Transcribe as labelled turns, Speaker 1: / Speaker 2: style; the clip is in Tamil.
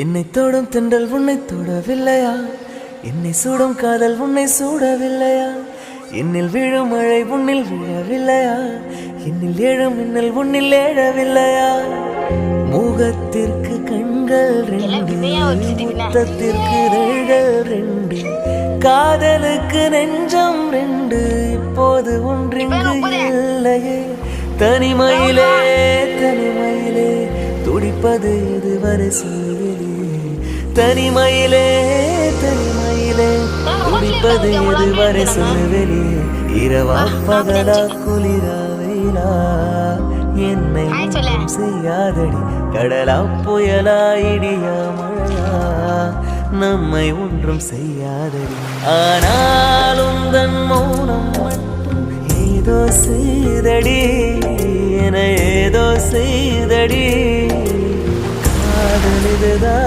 Speaker 1: என்னை தொடும் தென்றல் உன்னை தொடவில்லையா? என்னை சூடும் காதல் உன்னை சூடவில்லையா? என்னில் விழும் மழை உன்னில் விழவில்லையா? என்னில் எழும் மின்னல் உன்னில் எழவில்லையா? முகத்திற்கு கண்கள் ரெண்டு, முத்தத்திற்கு இதழ்கள் ரெண்டு, காதலுக்கு நெஞ்சம் ரெண்டு, இப்போது ஒன்றிங்கு இல்லையே. தனிமையிலே தனிமையிலே துடிப்பது இதுவரை சொல்லிலே. தனிமையிலே தனிமையிலே துடிப்பது இதுவரை சொல்லுவெளி. இரவா பகலா குளிரா வெயிலா என்னை ஒன்றும் செய்யாதடி. கடலா புயலா இடியா மழையா நம்மை ஒன்றும் செய்யாதடி. ஆனாலும் தன் மௌனம் மட்டும் ஏதோ செய்தடி, என ஏதோ செய்தடி. காதல் இதுதான்.